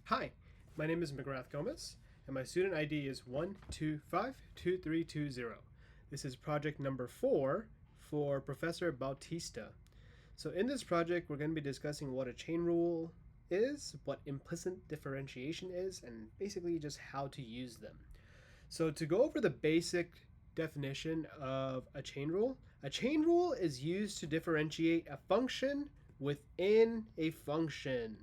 Hi, my name is McGrath Gomez, and my student ID is 1252320. This is project number 4 for Professor Bautista. So in this project, we're going to be discussing what a chain rule is, what implicit differentiation is, and basically just how to use them. So to go over the basic definition of a chain rule is used to differentiate a function within a function.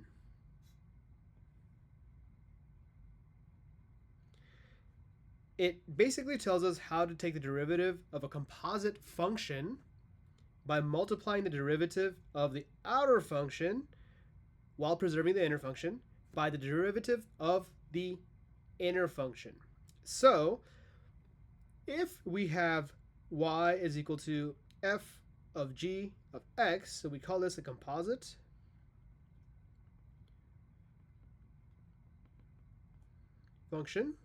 It basically tells us how to take the derivative of a composite function by multiplying the derivative of the outer function while preserving the inner function by the derivative of the inner function. So if we have y is equal to f of g of x, so we call this a composite function,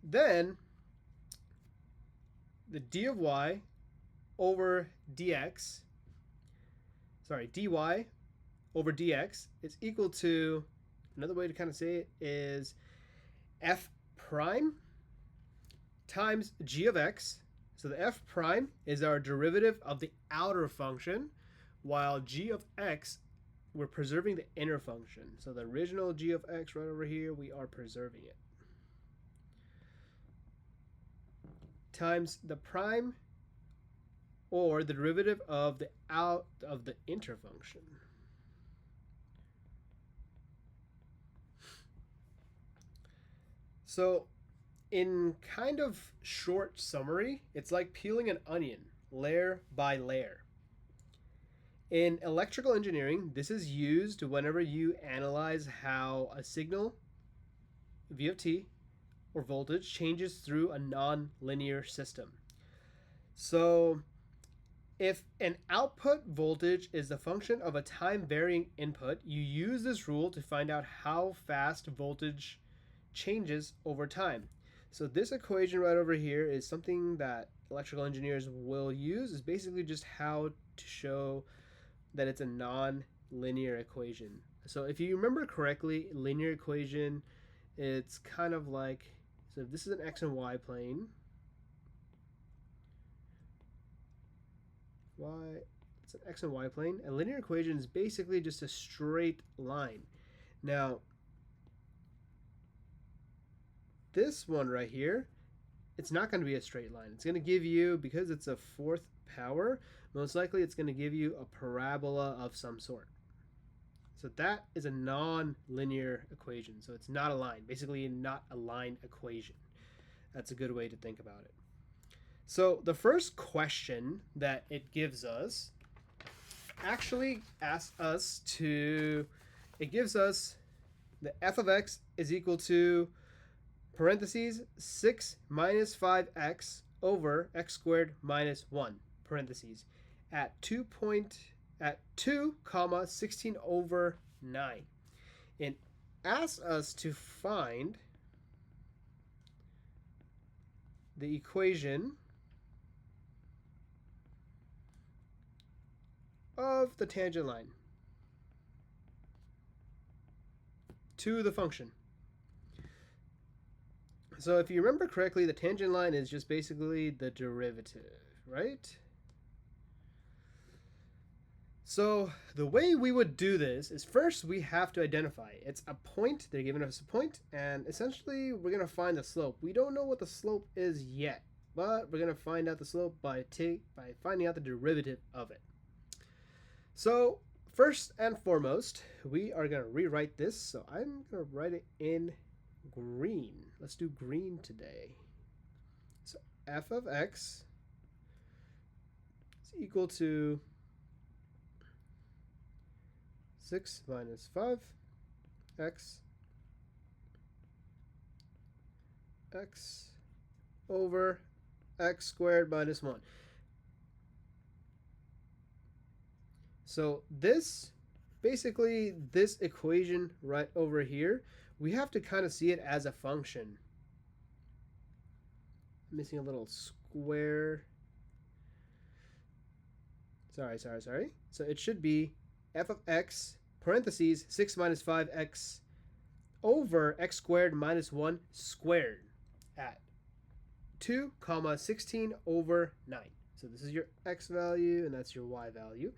then the d of y over dx, dy over dx is equal to, another way to kind of say it is f prime times g of x. So the f prime is our derivative of the outer function, while g of x, we're preserving the inner function. So the original g of x right over here, we are preserving it. Times the prime or the derivative of the inner function. So in kind of short summary, it's like peeling an onion layer by layer. In electrical engineering, this is used whenever you analyze how a signal, V of t, or voltage changes through a non-linear system. So if an output voltage is the function of a time-varying input, you use this rule to find out how fast voltage changes over time. So this equation right over here is something that electrical engineers will use. Is basically just how to show that it's a non-linear equation. So if you remember correctly, linear equation, it's kind of like, so if this is an x and y plane, it's an x and y plane. A linear equation is basically just a straight line. Now, this one right here, it's not going to be a straight line. It's going to give you, because it's a fourth power, most likely it's going to give you a parabola of some sort. So that is a non-linear equation. So it's not a line, basically not a line equation. That's a good way to think about it. So the first question that it gives us actually asks us to, it gives us the f of x is equal to parentheses 6 minus 5x over x squared minus 1 parentheses at 2 comma 16 over 9, and asks us to find the equation of the tangent line to the function. So if you remember correctly, the tangent line is just basically the derivative, right? So the way we would do this is, first we have to identify. It's a point, they're giving us a point, and essentially we're going to find the slope. We don't know what the slope is yet, but we're going to find out the slope by finding out the derivative of it. So first and foremost, we are going to rewrite this. So I'm going to write it in green. Let's do green today. So f of x is equal to 6 minus 5x x over x squared minus 1. So this, basically this equation right over here, we have to kind of see it as a function. I'm missing a little square. Sorry. So it should be f of x parentheses 6 minus 5x over x squared minus 1 squared at 2 comma 16 over 9. So this is your x value and that's your y value.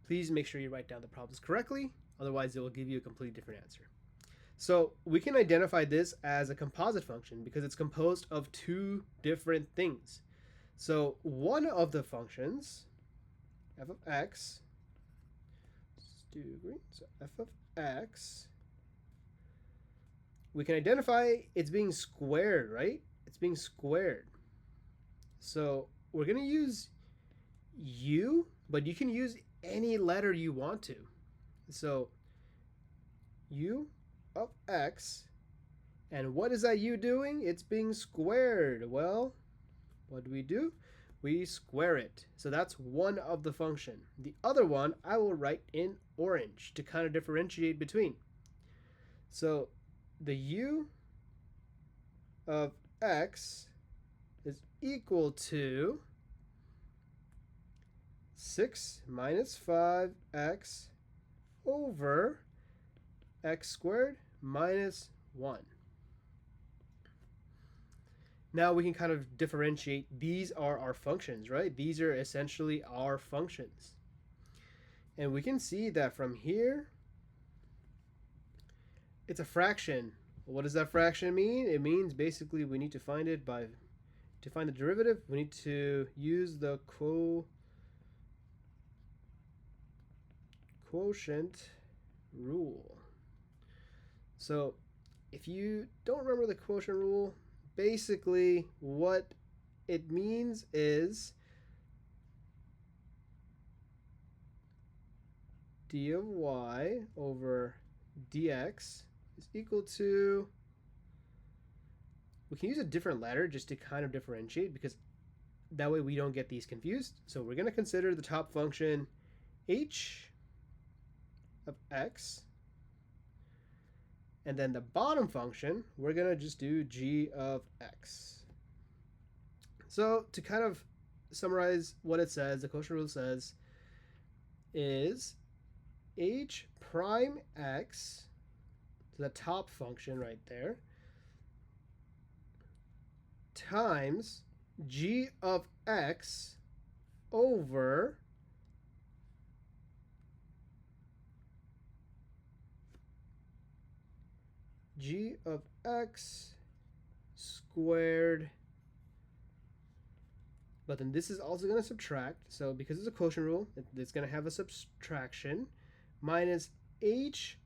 Please make sure you write down the problems correctly, otherwise it will give you a completely different answer. So we can identify this as a composite function because it's composed of two different things. So one of the functions, f of x, let's do green, so f of x, we can identify it's being squared, right? It's being squared. So we're going to use u, but you can use any letter you want to. So u of x, and what is that u doing? It's being squared. Well, what do? We square it. So that's one of the function. The other one I will write in orange to kind of differentiate between. So the u of x is equal to 6 minus 5x over x squared minus 1. Now we can kind of differentiate. These are our functions, right? These are essentially our functions. And we can see that from here, it's a fraction. What does that fraction mean? It means basically we need to find it to find the derivative, we need to use the quotient rule. So if you don't remember the quotient rule, basically what it means is d of y over dx is equal to, we can use a different letter just to kind of differentiate because that way we don't get these confused. So we're going to consider the top function h of x, and then the bottom function, we're going to just do g of x. So to kind of summarize what it says, the quotient rule says, is h prime x, so the top function right there, times g of x over g of x squared, but then this is also going to subtract, so because it's a quotient rule, it's going to have a subtraction, minus h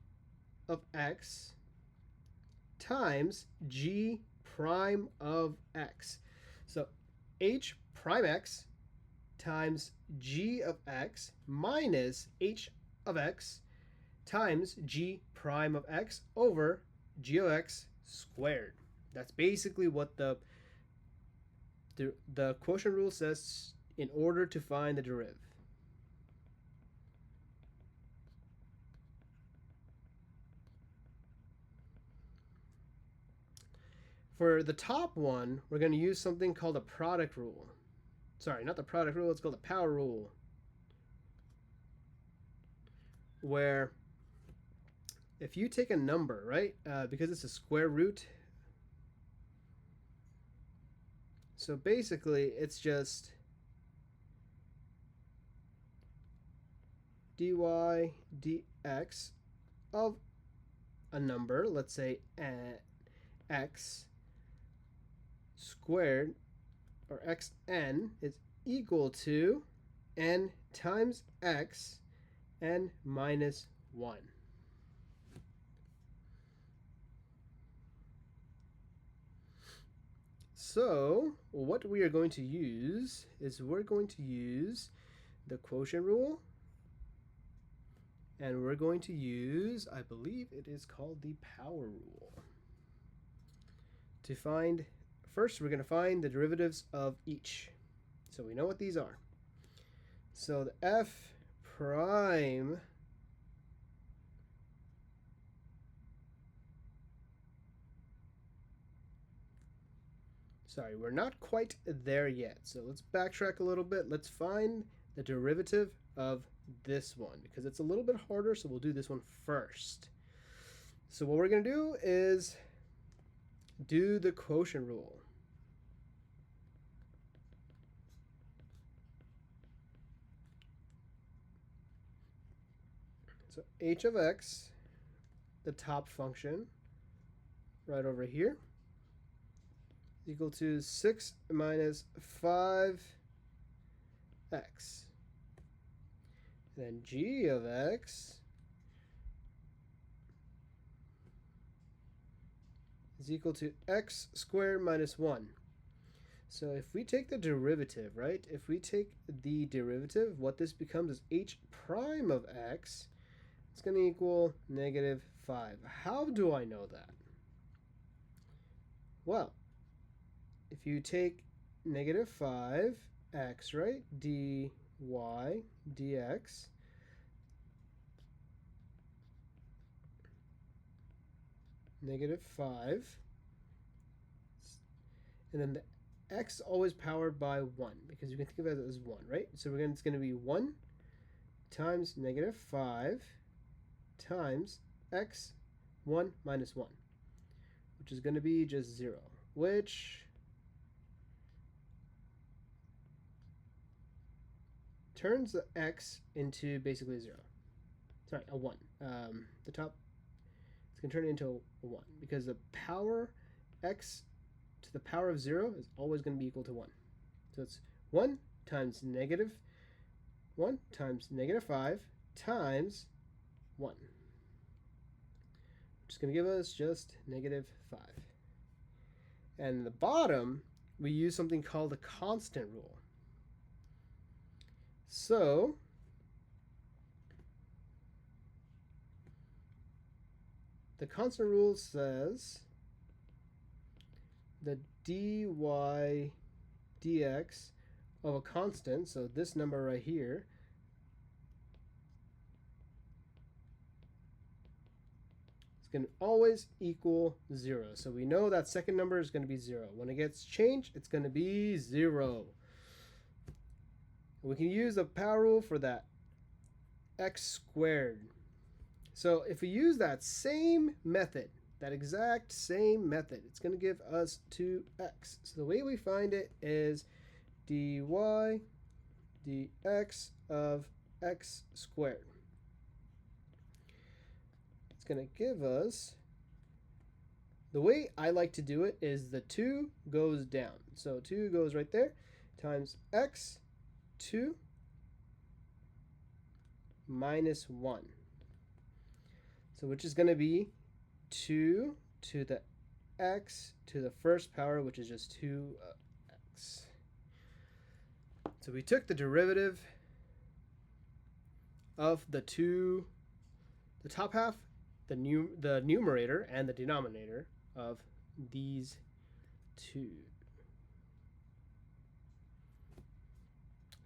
of x times g prime of x. So h prime x times g of x minus h of x times g prime of x over g of x squared. That's basically what the quotient rule says in order to find the derivative. For the top one, we're going to use something called a product rule. Sorry, not the product rule, it's called the power rule. Where if you take a number, right, because it's a square root, so basically it's just dy dx of a number, let's say x squared, or xn, is equal to n times x n minus 1. So what we are going to use is we're going to use the quotient rule, and we're going to use, I believe it is called the power rule, to find, first we're going to find the derivatives of each. So we know what these are. So the f prime we're not quite there yet. So let's backtrack a little bit. Let's find the derivative of this one because it's a little bit harder, so we'll do this one first. So what we're going to do is do the quotient rule. So h of x, the top function, right over here, is equal to 6 minus 5x. Then g of x is equal to x squared minus 1. So if we take the derivative, right? If we take the derivative, what this becomes is h prime of x. It's going to equal negative 5. How do I know that? Well, if you take negative 5x, right? dy dx. Negative 5. And then the x always powered by 1 because you can think of it as 1, right? So it's going to be 1 times negative 5 times x 1 minus 1, which is going to be just 0, which turns the x into basically 0. Sorry, a 1. The top, it's going to turn it into a 1 because the power x to the power of 0 is always going to be equal to 1. So it's 1 times negative 1 times negative 5 times 1, which is going to give us just negative 5. And in the bottom, we use something called the constant rule. So the constant rule says the dy dx of a constant, so this number right here, is going to always equal 0. So we know that second number is going to be 0. When it gets changed, it's going to be 0. We can use the power rule for that x squared. So if we use that same method, that exact same method, it's going to give us 2x. So the way we find it is dy dx of x squared. It's going to give us, the way I like to do it is the 2 goes down. So 2 goes right there times x 2 minus 1. So which is going to be 2 to the x to the first power, which is just 2x. So we took the derivative of the top half, the numerator and the denominator of these two.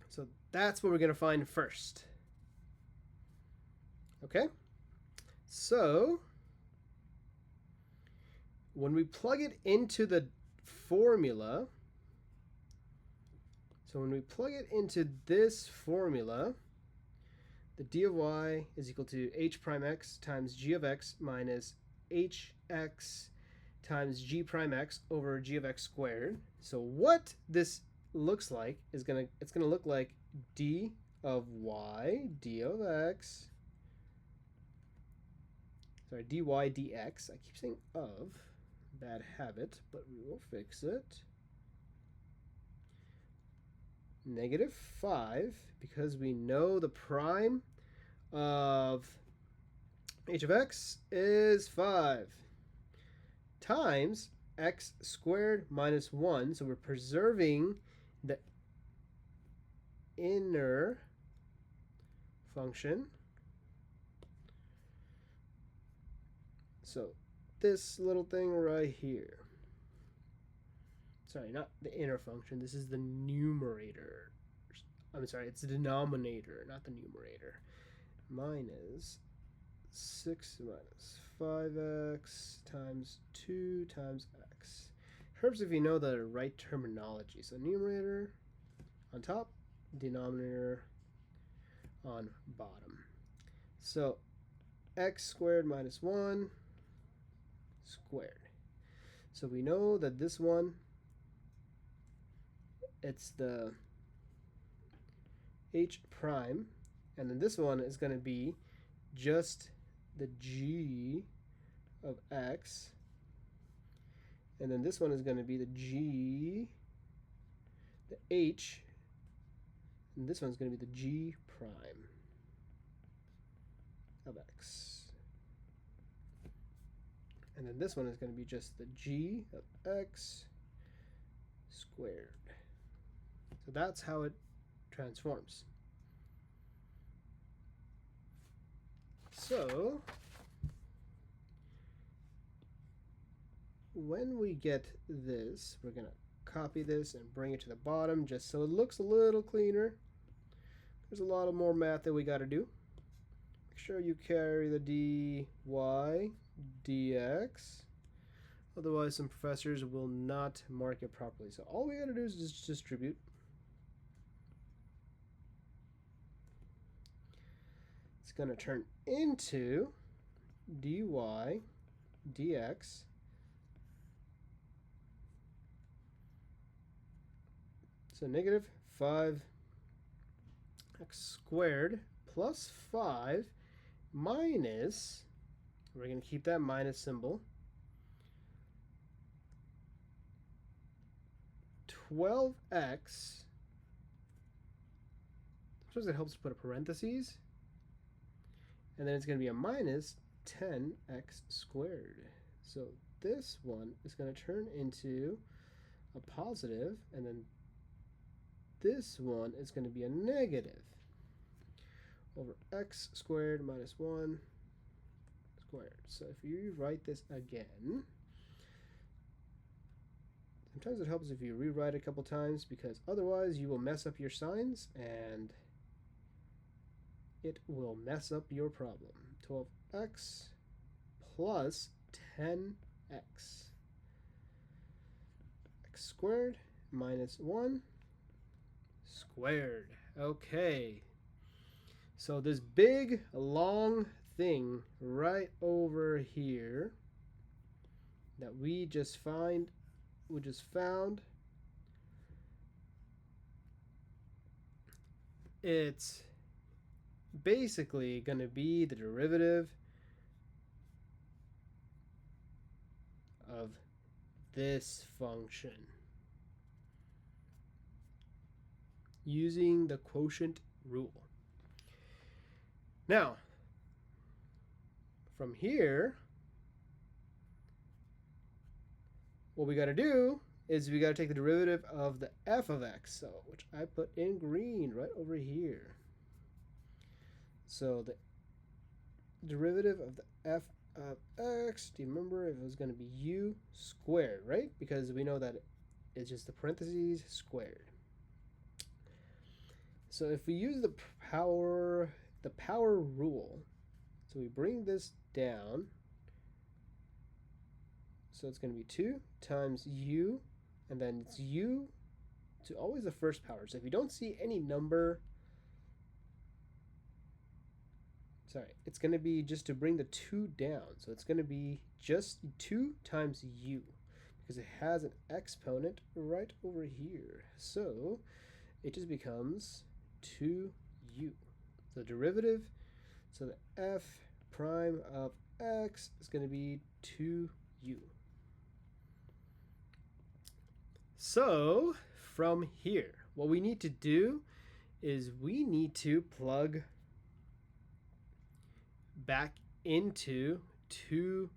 So that's what we're going to find first. Okay? So when we plug it into the formula, this formula, the d of y is equal to h prime x times g of x minus hx times g prime x over g of x squared. So what this looks like is it's gonna look like d of y, d of x, sorry, dy dx. I keep saying of, bad habit, but we will fix it. Negative 5, because we know the prime of h of x is 5, times x squared minus 1. So we're preserving the inner function. So this little thing right here. Sorry, not the inner function. This is the numerator. I'm sorry, it's the denominator, not the numerator. Minus 6 minus 5x times 2 times x. Helps if you know the right terminology. So numerator on top, denominator on bottom. So x squared minus 1 squared. So we know that this one, it's the h prime, and then this one is going to be just the g of x, and then this one is going to be the g, the h, and this one's going to be the g prime of x. And then this one is going to be just the g of x squared. So that's how it transforms. So when we get this, we're going to copy this and bring it to the bottom just so it looks a little cleaner. There's a lot of more math that we got to do. Make sure you carry the dy dx. Otherwise, some professors will not mark it properly. So all we got to do is just distribute. It's going to turn into dy dx so negative 5x squared plus 5 minus, we're going to keep that minus symbol, 12x. Sometimes it helps to put a parentheses, and then it's going to be a minus 10x squared. So this one is going to turn into a positive, and then this one is going to be a negative over x squared minus 1 squared. So if you write this again, sometimes it helps if you rewrite it a couple times, because otherwise you will mess up your signs and it will mess up your problem. 12x plus 10x. X squared minus 1 squared. Okay. So this big, long thing right over here that we just found, it's basically going to be the derivative of this function using the quotient rule. Now, from here, what we got to do is we got to take the derivative of the f of x, so which I put in green right over here. So the derivative of the f of x, do you remember it was going to be u squared, right? Because we know that it's just the parentheses squared. So if we use the power rule, so we bring this down, so it's going to be 2 times u, and then it's u to always the first power. So if you don't see any number, sorry, it's going to be just to bring the 2 down. So it's going to be just 2 times u, because it has an exponent right over here. So it just becomes 2u. So derivative, so the f prime of x is going to be 2u. So from here, what we need to do is we need to plug back into 2u.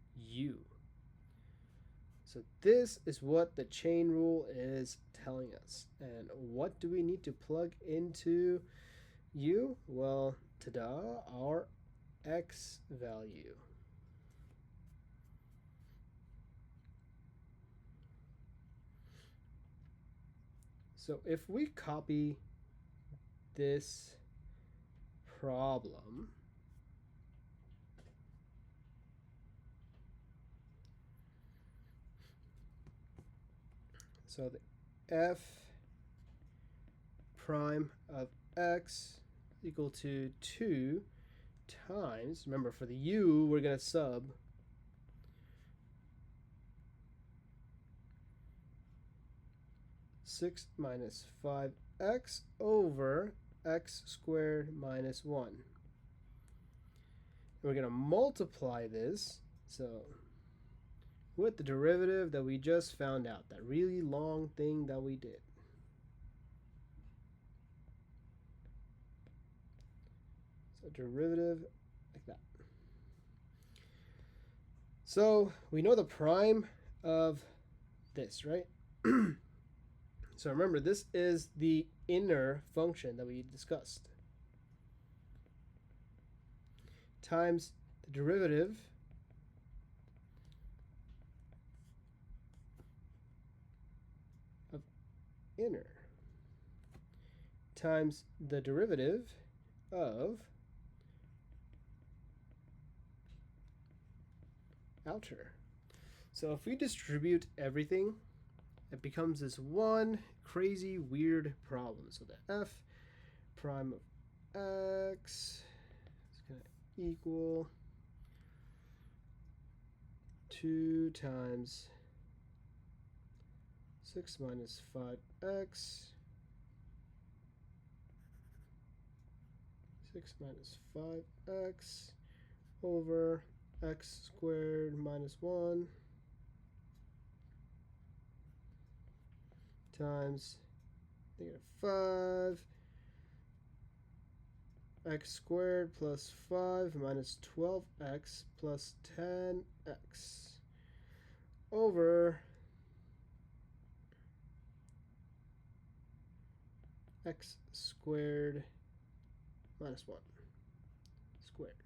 So this is what the chain rule is telling us. And what do we need to plug into u? Well, ta-da, our x value. So if we copy this problem, so the f prime of x equal to 2 times, remember for the u, we're going to sub 6 minus 5x over x squared minus 1. And we're going to multiply this, so with the derivative that we just found out, that really long thing that we did. So derivative like that. So we know the prime of this, right? So remember, this is the inner function that we discussed. Times the derivative of inner times the derivative of outer. So if we distribute everything, it becomes this one crazy weird problem. So the f prime of x is going to equal 2 times 6 minus 5x 6 minus 5x over x squared minus 1 times -5 x squared plus 5 minus 12x plus 10x over x squared minus 1 squared.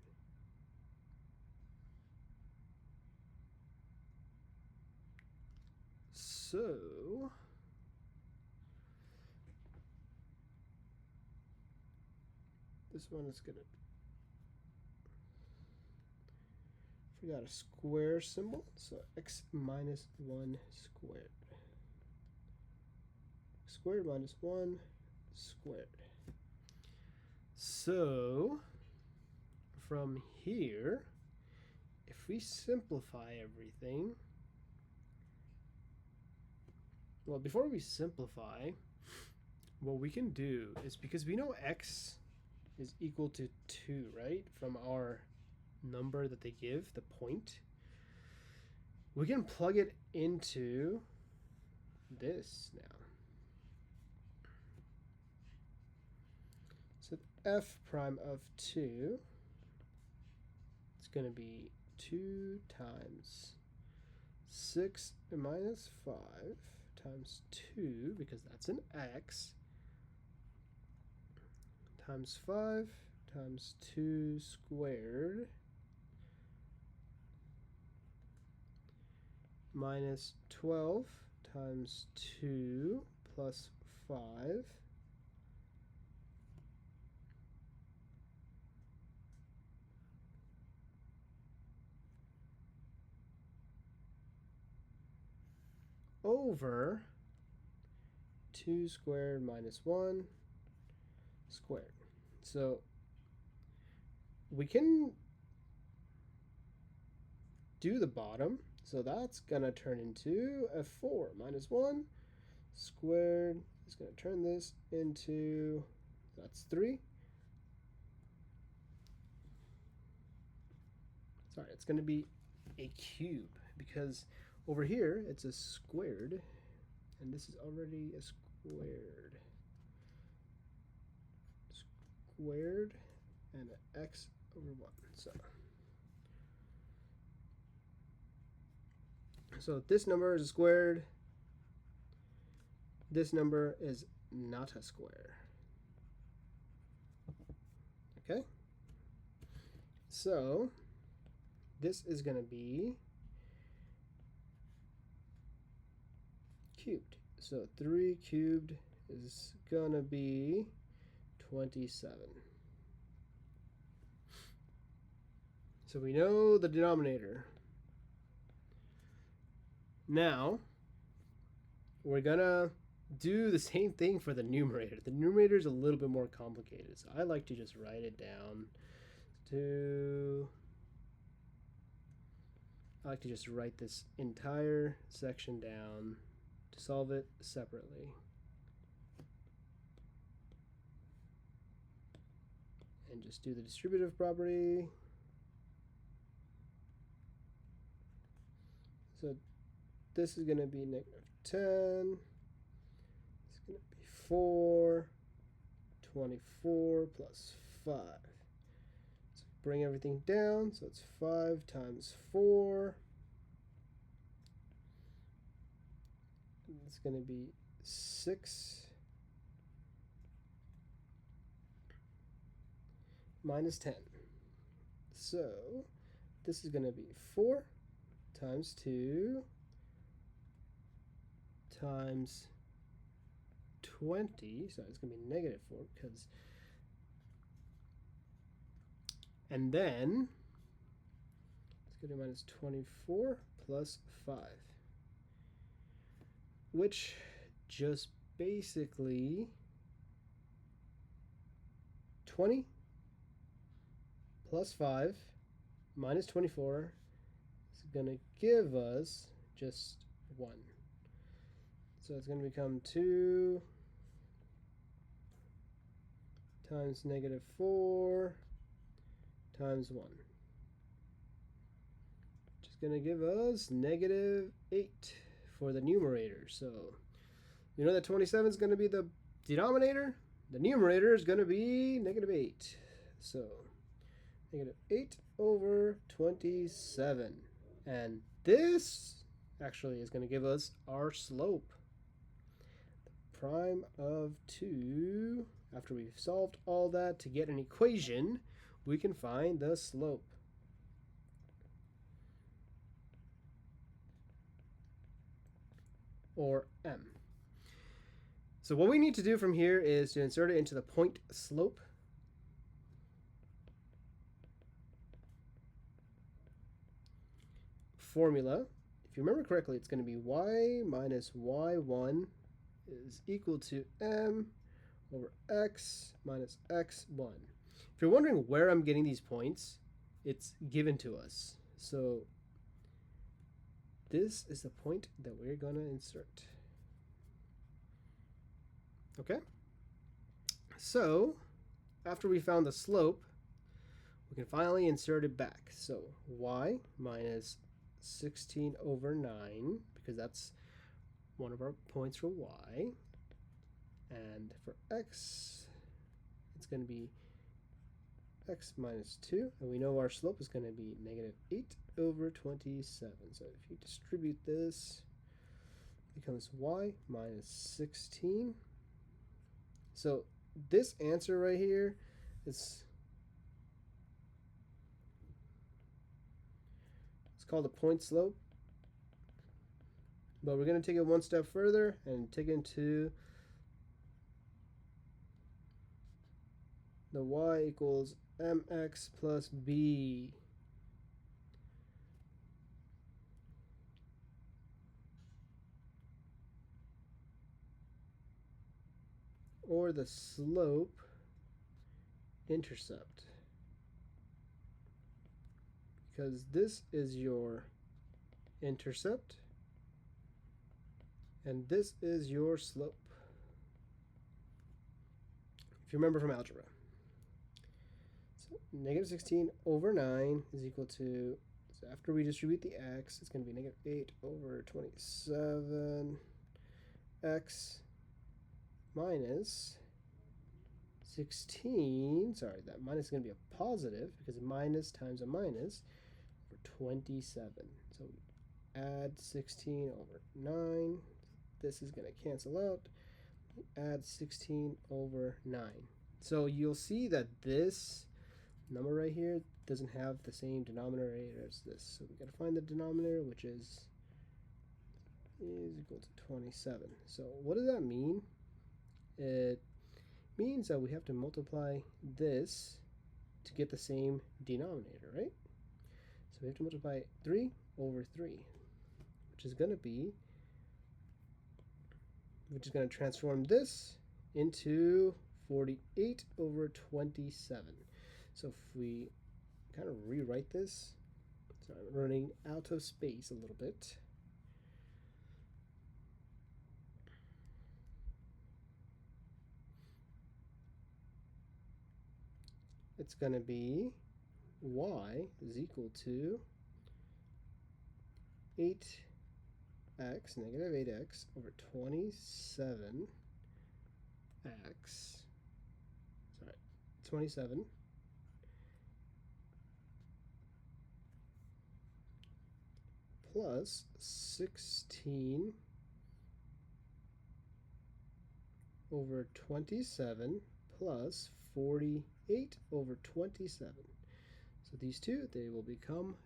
So this one is gonna, forgot a square symbol, so x minus 1 squared. Squared minus 1 squared. So from here, if we simplify everything, well, before we simplify, what we can do is, because we know x is equal to 2, right? From our number that they give, the point, we can plug it into this now. So f prime of 2 is going to be 2 times 6 minus 5 times 2, because that's an x, times 5 times 2 squared minus 12 times 2 plus 5 over 2 squared minus 1 squared. So we can do the bottom. So that's going to turn into a 4 minus 1 squared is going to turn this into, that's 3. Sorry, it's going to be a cube, because over here it's a squared, and this is already a squared. Squared and an x over 1. So this number is a squared. This number is not a square. Okay? So this is going to be cubed. So 3 cubed is going to be 27. So we know the denominator. Now we're gonna do the same thing for the numerator. The numerator is a little bit more complicated, so I like to just write it down. I like to just write this entire section down to solve it separately. And just do the distributive property. So this is going to be -10. It's going to be 4, 24 plus 5. So bring everything down. So it's 5 times 4. And it's going to be 6 minus 10. So this is going to be 4 times 2 times 20. So it's going to be -4 because, and then it's going to be minus 24 plus 5, which just basically 20 plus 5 minus 24 is going to give us just 1. So it's going to become 2 times -4 times 1, which is going to give us -8 for the numerator. So you know that 27 is going to be the denominator. The numerator is going to be -8. So -8 over 27. And this actually is going to give us our slope. The prime of 2. After we've solved all that to get an equation, we can find the slope. Or m. So what we need to do from here is to insert it into the point slope. Formula. If you remember correctly, it's going to be y minus y1 is equal to m over x minus x1. If you're wondering where I'm getting these points, it's given to us. So this is the point that we're going to insert. Okay? So after we found the slope, we can finally insert it back. So y minus 16 over 9, because that's one of our points for y. And for x, it's going to be x minus 2. And we know our slope is going to be -8 over 27. So if you distribute this, it becomes y minus 16. So this answer right here is it's called a point slope. But we're going to take it one step further and take it into the y equals mx plus b. Or the slope intercept. Because this is your intercept and this is your slope. If you remember from algebra. So -16 over 9 is equal to, so after we distribute the x, it's going to be -8 over 27 x minus 16, sorry, that minus is going to be a positive because minus times a minus over 27. So we add 16 over 9. This is going to cancel out. Add 16 over 9. So you'll see that this number right here doesn't have the same denominator as this. So we got to find the denominator, which is equal to 27. So what does that mean? It means that we have to multiply this to get the same denominator, right? So we have to multiply 3 over 3, which is going to be which is going to transform this into 48 over 27. So if we kind of rewrite this, sorry, I'm running out of space a little bit. It's going to be y is equal to 8x, negative 8x over 27x, sorry, 27 plus 16 over 27 plus 48 over 27. So these two, they will become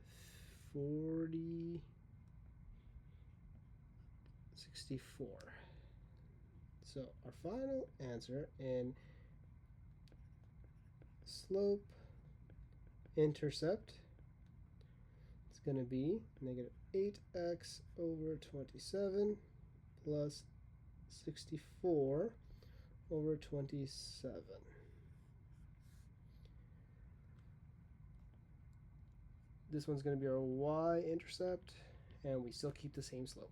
64. So our final answer in slope intercept is going to be negative 8x over 27 plus 64 over 27. This one's going to be our y-intercept, and we still keep the same slope.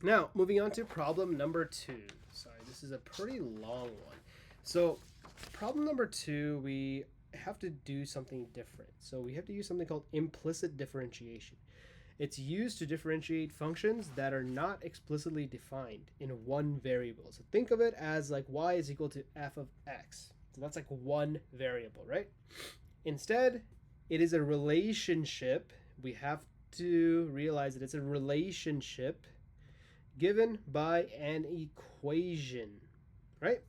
Now, moving on to problem number 2. Sorry, this is a pretty long one. So, problem number 2, we have to do something different. So we have to use something called implicit differentiation. It's used to differentiate functions that are not explicitly defined in one variable. So think of it as like y is equal to f of x. So that's like one variable, right? Instead, it is a relationship. We have to realize that it's a relationship given by an equation, right?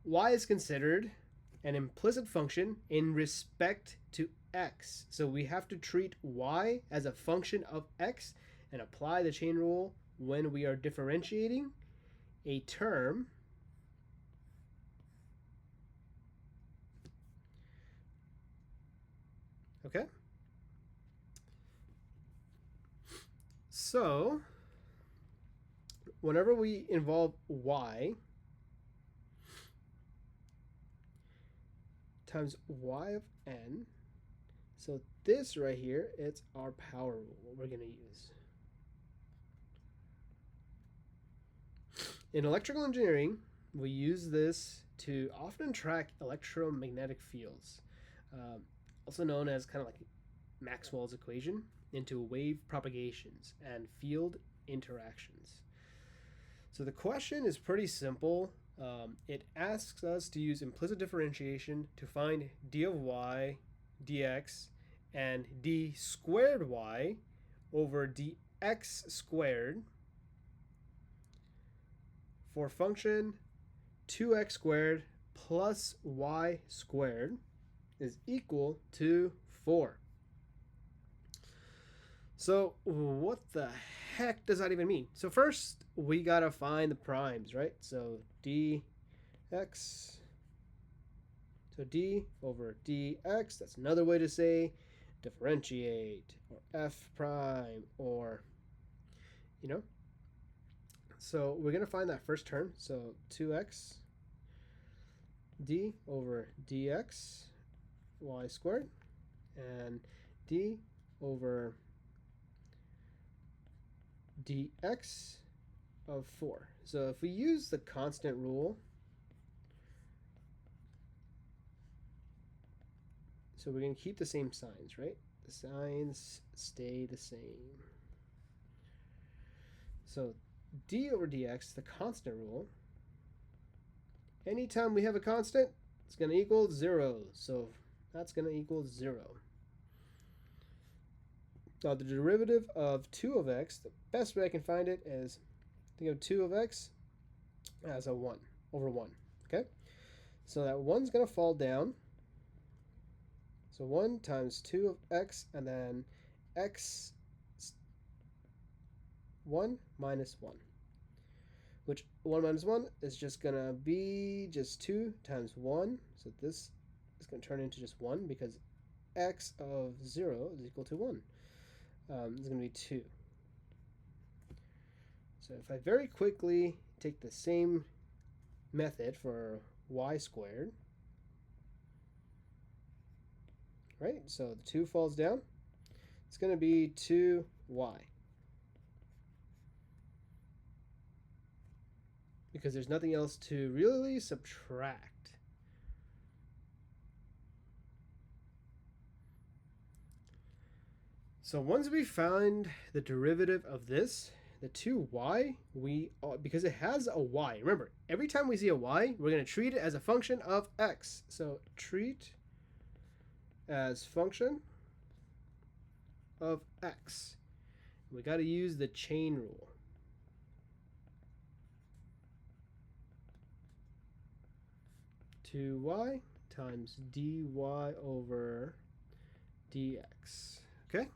Y is considered an implicit function in respect to x. So we have to treat y as a function of x and apply the chain rule when we are differentiating a term okay? So whenever we involve y times y of n, so this right here, it's our power rule, what we're going to use. In electrical engineering, we use this to often track electromagnetic fields, also known as kind of like Maxwell's equation, into wave propagations and field interactions. So the question is pretty simple. It asks us to use implicit differentiation to find d of y dx and d squared y over dx squared for function 2x squared plus y squared is equal to 4. So what the heck does that even mean? So first, we gotta find the primes, right? So dx, so d over dx, that's another way to say differentiate, or f prime, or, you know. So we're gonna find that first term, so 2x d over dx y squared, and d over dx of 4. So if we use the constant rule, so we're going to keep the same signs, right? The signs stay the same. So d over dx, the constant rule, anytime we have a constant, it's going to equal 0. So that's going to equal 0. Now the derivative of 2 of x, the best way I can find it is think of 2 of x as a 1 over 1, okay? So that 1's going to fall down. So 1 times 2 of x, and then x 1 minus 1, which 1 minus 1 is just going to be just 2 times 1. So this is going to turn into just 1 because x of 0 is equal to 1. It's going to be 2. So if I very quickly take the same method for y squared, right? So the 2 falls down. It's going to be 2y. Because there's nothing else to really subtract. So once we find the derivative of this, the 2y, because it has a y. Remember, every time we see a y, we're going to treat it as a function of x. So treat as function of x. We got to use the chain rule. To y times dy over dx. Okay?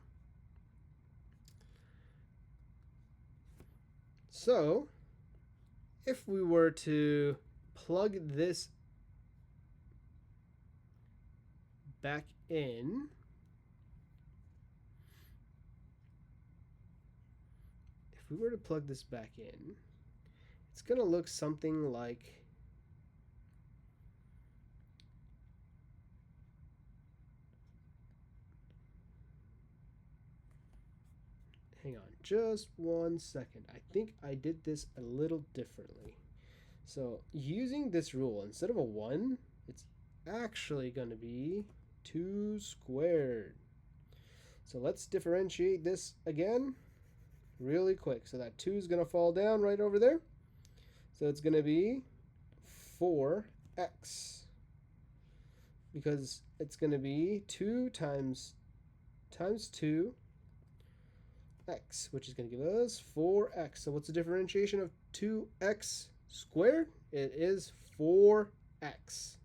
So, if we were to plug this back in, it's going to look something like hang on just 1 second. I think I did this a little differently. So using this rule, instead of a 1, it's actually going to be 2 squared. So let's differentiate this again really quick. So that 2 is going to fall down right over there. So it's going to be 4x. Because it's going to be 2 times 2 x, which is going to give us 4x. So what's the differentiation of 2x squared? It is 4x.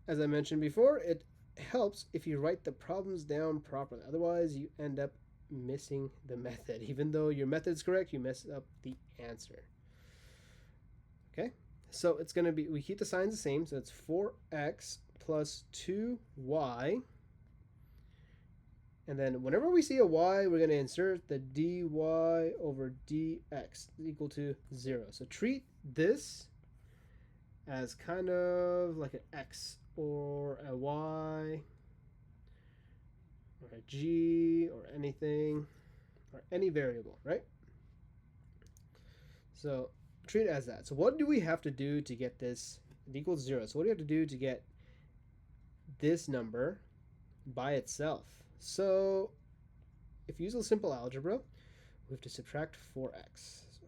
As I mentioned before, it helps if you write the problems down properly. Otherwise, you end up missing the method. Even though your method is correct, you mess up the answer. Okay, so it's going to be, we keep the signs the same, so it's 4x plus 2y. And then whenever we see a y, we're going to insert the dy over dx equal to 0. So treat this as kind of like an x or a y or a g or anything or any variable, right? So treat it as that. So what do we have to do to get this equals 0? So what do we have to do to get this number by itself? So if you use a simple algebra, we have to subtract 4x. So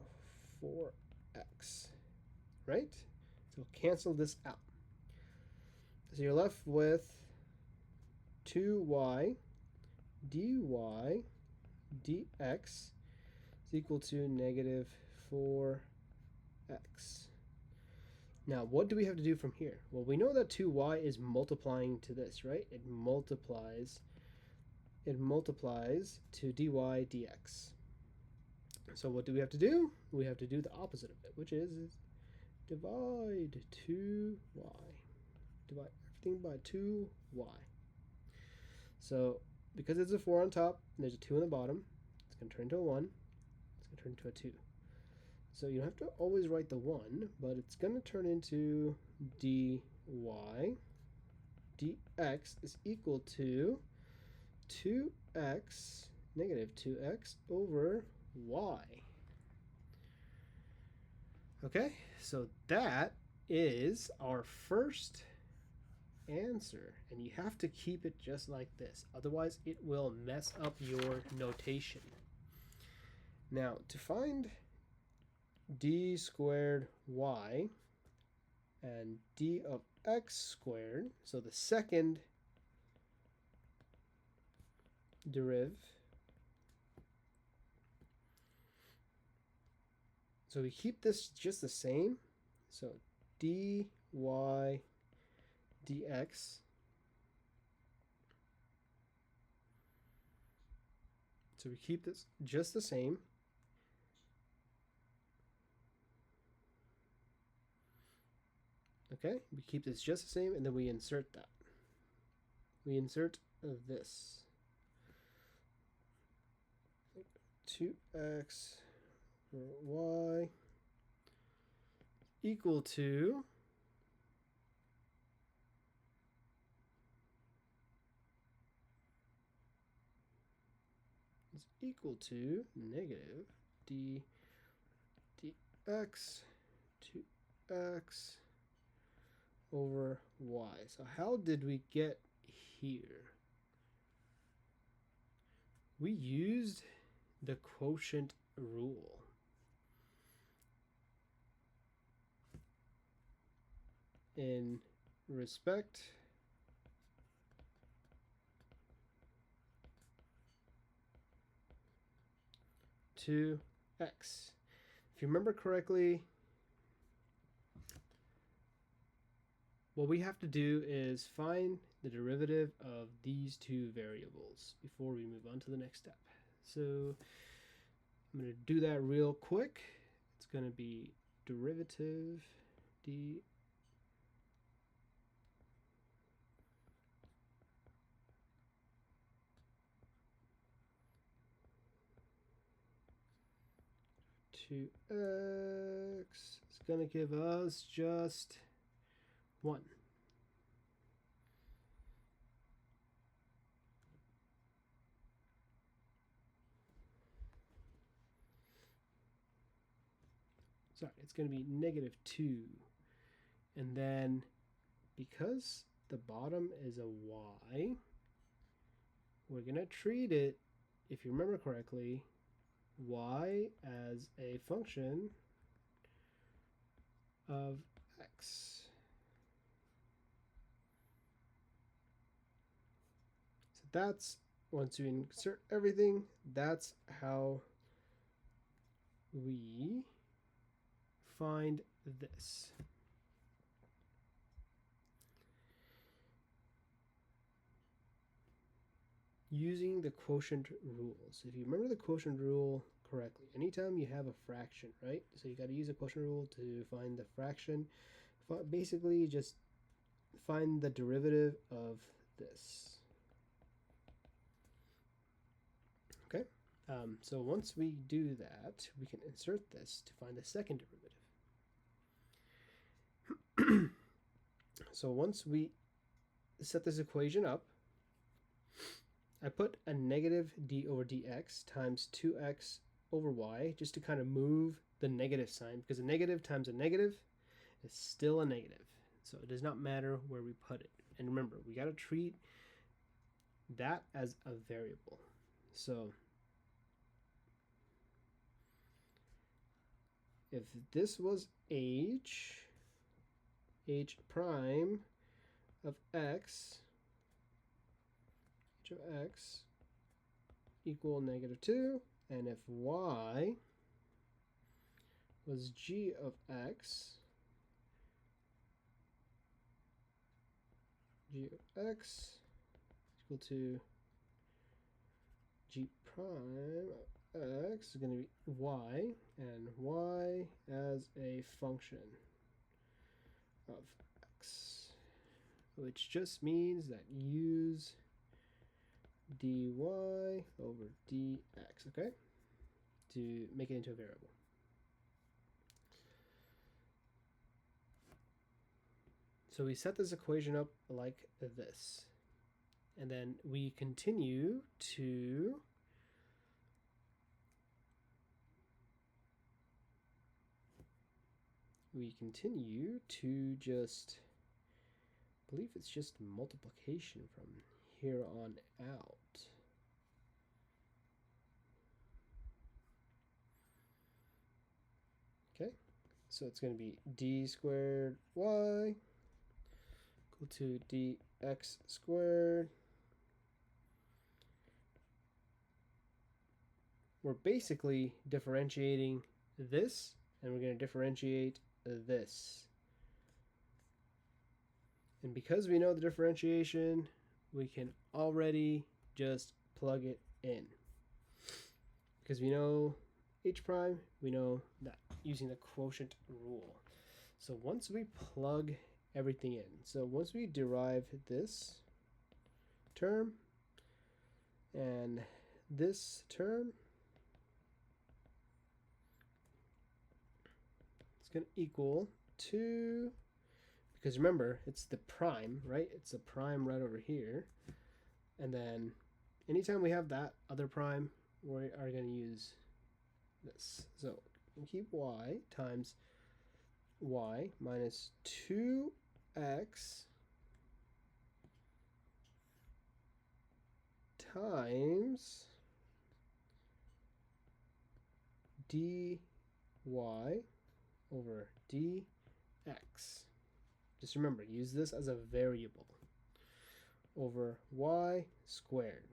4x, right? So cancel this out. So you're left with 2y dy dx is equal to negative 4x. Now, what do we have to do from here? Well, we know that 2y is multiplying to this, right? It multiplies to dy dx. So what do we have to do? We have to do the opposite of it, which is divide 2y. Divide everything by 2y. So because it's a 4 on top and there's a 2 on the bottom, it's going to turn into a 1. It's going to turn into a 2. So you don't have to always write the 1, but it's going to turn into dy dx is equal to 2x, negative 2x over y. Okay, so that is our first answer, and you have to keep it just like this, otherwise it will mess up your notation. Now, to find d squared y and d of x squared, so the second derivative, so we keep this just the same, so dy dx so we keep this just the same. Okay, we keep this just the same, and then we insert that. We insert this. 2x over y equal to negative dx 2x over y. So how did we get here? We used the quotient rule. In respect to x. If you remember correctly, what we have to do is find the derivative of these two variables before we move on to the next step. So I'm going to do that real quick. It's going to be derivative d to x is going to give us just 1. Sorry, it's going to be negative 2. And then because the bottom is a y, we're going to treat it, if you remember correctly, y as a function of x. So that's, once you insert everything, that's how we find this. Using the quotient rule. So if you remember the quotient rule correctly, anytime you have a fraction, right? So you got to use a quotient rule to find the fraction. Basically, just find the derivative of this. Okay. So once we do that, we can insert this to find the second derivative. So once we set this equation up, I put a negative d over dx times 2x over y just to kind of move the negative sign, because a negative times a negative is still a negative. So it does not matter where we put it. And remember, we got to treat that as a variable. So if this was h prime of x, h of x equal negative 2, and if y was g of x, equal to g prime of x is going to be y, and y as a function of x, which just means that use dy over dx, okay, to make it into a variable. So we set this equation up like this, and then we continue to just, I believe it's just multiplication from here on out. Okay, so it's going to be d squared y equal to dx squared. We're basically differentiating this, and we're going to differentiate this. And because we know the differentiation, we can already just plug it in. Because we know h prime, we know that using the quotient rule. So once we plug everything in, so once we derive this term and this term, going to equal 2, because remember, it's the prime, right? It's a prime right over here. And then anytime we have that other prime, we are going to use this. So we keep y times y minus 2x times dy over dx. Just remember, use this as a variable over y squared.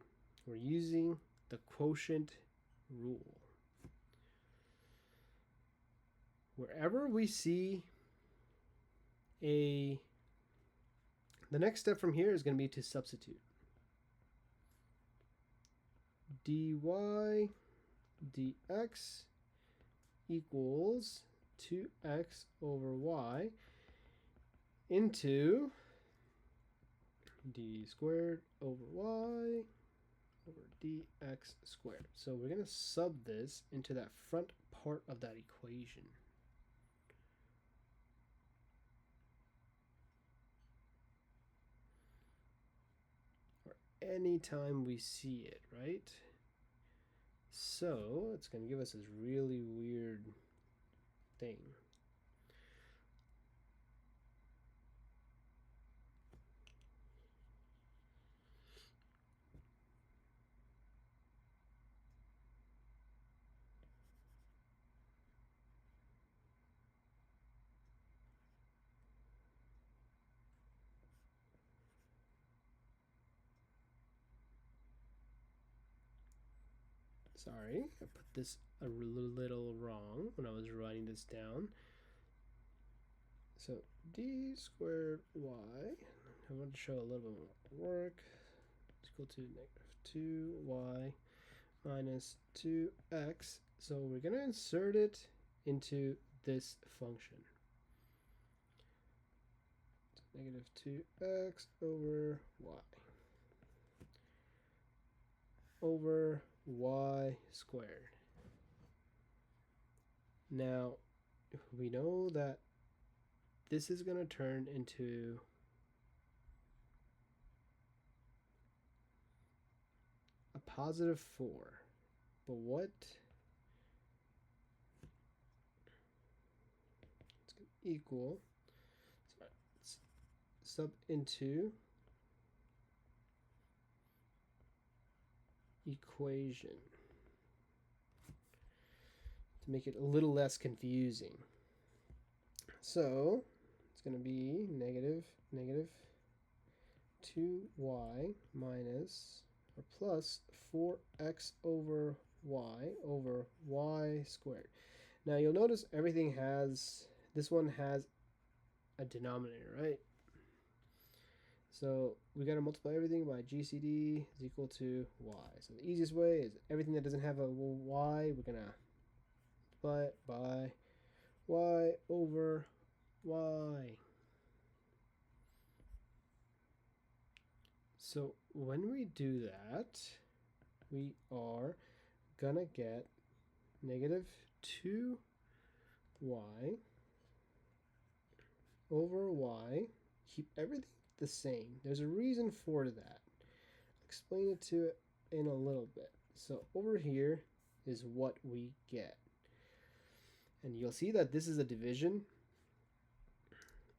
We're using the quotient rule. Wherever we see the next step from here is going to be to substitute. Dy dx equals 2x over y into d squared over y over dx squared. So we're going to sub this into that front part of that equation. Or anytime we see it, right? So it's going to give us this really weird thing. Sorry, I put this a little wrong when I was writing this down. So d squared y, I want to show a little bit more work, is equal to negative 2y minus 2x. So we're going to insert it into this function. So negative 2x over y over y squared. Now, we know that this is going to turn into a positive 4. But what? It's going to equal, sorry, sub into equation to make it a little less confusing. So it's going to be negative 2y minus or plus 4x over y squared. Now you'll notice everything has, this one has a denominator, right? So we got to multiply everything by GCD is equal to y. So the easiest way is everything that doesn't have a y, we're going to multiply it by y over y. So when we do that, we are going to get negative 2y over y. Keep everything the same. There's a reason for that. I'll explain it to it in a little bit. So over here is what we get. And you'll see that this is a division.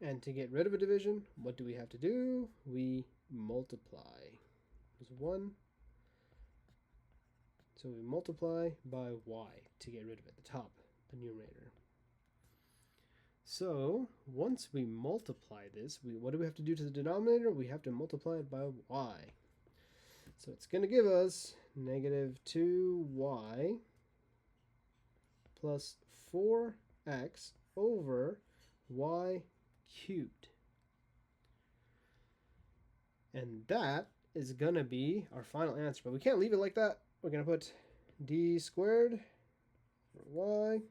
And to get rid of a division, what do we have to do? We multiply. There's 1. So we multiply by y to get rid of it, the top, the numerator. So once we multiply this, what do we have to do to the denominator? We have to multiply it by y. So it's going to give us negative 2y plus 4x over y cubed. And that is going to be our final answer. But we can't leave it like that. We're going to put d squared over y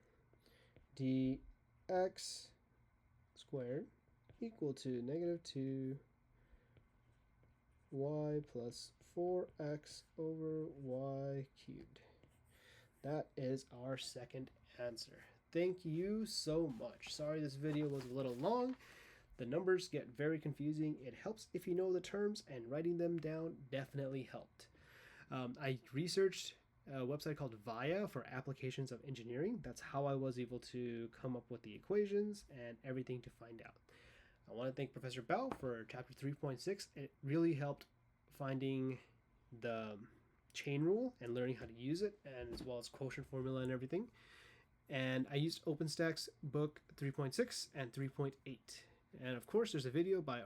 dx squared equal to negative 2y plus 4x over y cubed. That is our second answer. thank you so much. Sorry this video was a little long. The numbers get very confusing. It helps if you know the terms, and writing them down definitely helped. I researched a website called VIA for applications of engineering. That's how I was able to come up with the equations and everything to find out. I want to thank Professor Bell for chapter 3.6. It really helped finding the chain rule and learning how to use it, and as well as quotient formula and everything. And I used OpenStack's book 3.6 and 3.8. And of course, there's a video by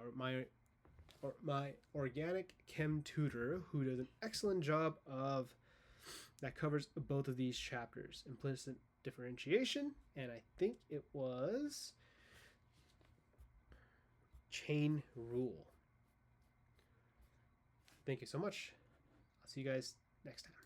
my organic chem tutor who does an excellent job that covers both of these chapters: implicit differentiation, and I think it was chain rule. Thank you so much. I'll see you guys next time.